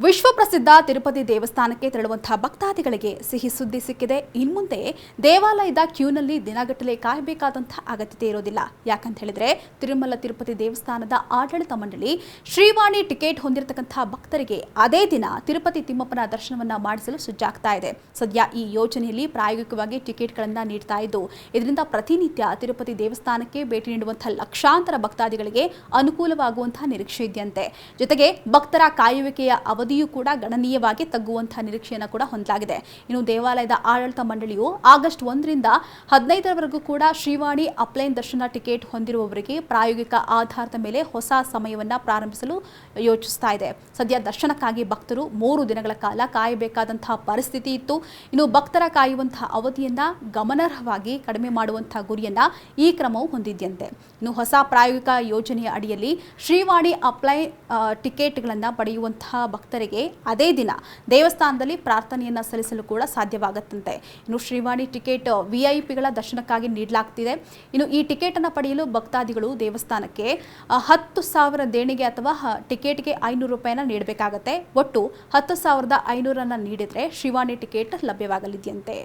ವಿಶ್ವ ಪ್ರಸಿದ್ಧ ತಿರುಪತಿ ದೇವಸ್ಥಾನಕ್ಕೆ ತೆರಳುವಂತಹ ಭಕ್ತಾದಿಗಳಿಗೆ ಸಿಹಿ ಸುದ್ದಿ ಸಿಕ್ಕಿದೆ. ಇನ್ಮುಂದೆ ದೇವಾಲಯದ ಕ್ಯೂನಲ್ಲಿ ದಿನಗಟ್ಟಲೆ ಕಾಯಬೇಕಾದಂತಹ ಅಗತ್ಯತೆ ಇರೋದಿಲ್ಲ. ಯಾಕಂತ ಹೇಳಿದ್ರೆ ತಿರುಮಲ ತಿರುಪತಿ ದೇವಸ್ಥಾನದ ಆಡಳಿತ ಮಂಡಳಿ ಶ್ರೀವಾಣಿ ಟಿಕೆಟ್ ಹೊಂದಿರತಕ್ಕಂತಹ ಭಕ್ತರಿಗೆ ಅದೇ ದಿನ ತಿರುಪತಿ ತಿಮ್ಮಪ್ಪನ ದರ್ಶನವನ್ನ ಮಾಡಿಸಲು ಸಜ್ಜಾಗ್ತಾ ಇದೆ. ಸದ್ಯ ಈ ಯೋಜನೆಯಲ್ಲಿ ಪ್ರಾಯೋಗಿಕವಾಗಿ ಟಿಕೆಟ್ಗಳನ್ನು ನೀಡ್ತಾ ಇದ್ದು, ಇದರಿಂದ ಪ್ರತಿನಿತ್ಯ ತಿರುಪತಿ ದೇವಸ್ಥಾನಕ್ಕೆ ಭೇಟಿ ನೀಡುವಂತಹ ಲಕ್ಷಾಂತರ ಭಕ್ತಾದಿಗಳಿಗೆ ಅನುಕೂಲವಾಗುವಂತಹ ನಿರೀಕ್ಷೆ ಇದೆಯಂತೆ. ಜೊತೆಗೆ ಭಕ್ತರ ಕಾಯುವಿಕೆಯ ಅವಧಿಯೂ ಕೂಡ ಗಣನೀಯವಾಗಿ ತಗ್ಗುವಂತಹ ನಿರೀಕ್ಷೆಯನ್ನು ಕೂಡ ಹೊಂದಲಾಗಿದೆ. ಇನ್ನು ದೇವಾಲಯದ ಆಡಳಿತ ಮಂಡಳಿಯು ಆಗಸ್ಟ್ 1ರಿಂದ 15ರವರೆಗೂ ಕೂಡ ಶ್ರೀವಾಣಿ ಅಪ್ಲೈನ್ ದರ್ಶನ ಟಿಕೆಟ್ ಹೊಂದಿರುವವರಿಗೆ ಪ್ರಾಯೋಗಿಕ ಆಧಾರದ ಮೇಲೆ ಹೊಸ ಸಮಯವನ್ನ ಪ್ರಾರಂಭಿಸಲು ಯೋಚಿಸ್ತಾ ಇದೆ. ಸದ್ಯ ದರ್ಶನಕ್ಕಾಗಿ ಭಕ್ತರು 3 ದಿನಗಳ ಕಾಲ ಕಾಯಬೇಕಾದಂತಹ ಪರಿಸ್ಥಿತಿ ಇತ್ತು. ಇನ್ನು ಭಕ್ತರ ಕಾಯುವಂತಹ ಅವಧಿಯನ್ನ ಗಮನಾರ್ಹವಾಗಿ ಕಡಿಮೆ ಮಾಡುವಂತಹ ಗುರಿಯನ್ನ ಈ ಕ್ರಮವು ಹೊಂದಿದೆಯಂತೆ. ಇನ್ನು ಹೊಸ ಪ್ರಾಯೋಗಿಕ ಯೋಜನೆಯ ಅಡಿಯಲ್ಲಿ ಶ್ರೀವಾಣಿ ಅಪ್ಲೈನ್ ಟಿಕೆಟ್ಗಳನ್ನು ಪಡೆಯುವಂತಹ ಭಕ್ತರಿಗೆ ಅದೇ ದಿನ ದೇವಸ್ಥಾನದಲ್ಲಿ ಪ್ರಾರ್ಥನೆಯನ್ನ ಸಲ್ಲಿಸಲು ಕೂಡ ಸಾಧ್ಯವಾಗುತ್ತಂತೆ. ಇನ್ನು ಶ್ರೀವಾಣಿ ಟಿಕೆಟ್ ವಿಐಪಿಗಳ ದರ್ಶನಕ್ಕಾಗಿ ನೀಡಲಾಗ್ತಿದೆ. ಇನ್ನು ಈ ಟಿಕೆಟ್ ಅನ್ನು ಪಡೆಯಲು ಭಕ್ತಾದಿಗಳು ದೇವಸ್ಥಾನಕ್ಕೆ 10,000 ದೇಣಿಗೆ ಅಥವಾ ಟಿಕೆಟ್ಗೆ 500 ರೂಪಾಯಿನ ನೀಡಬೇಕಾಗತ್ತೆ. ಒಟ್ಟು 10,500 ನೀಡಿದ್ರೆ ಶ್ರೀವಾಣಿ ಟಿಕೆಟ್ ಲಭ್ಯವಾಗಲಿದೆಯಂತೆ.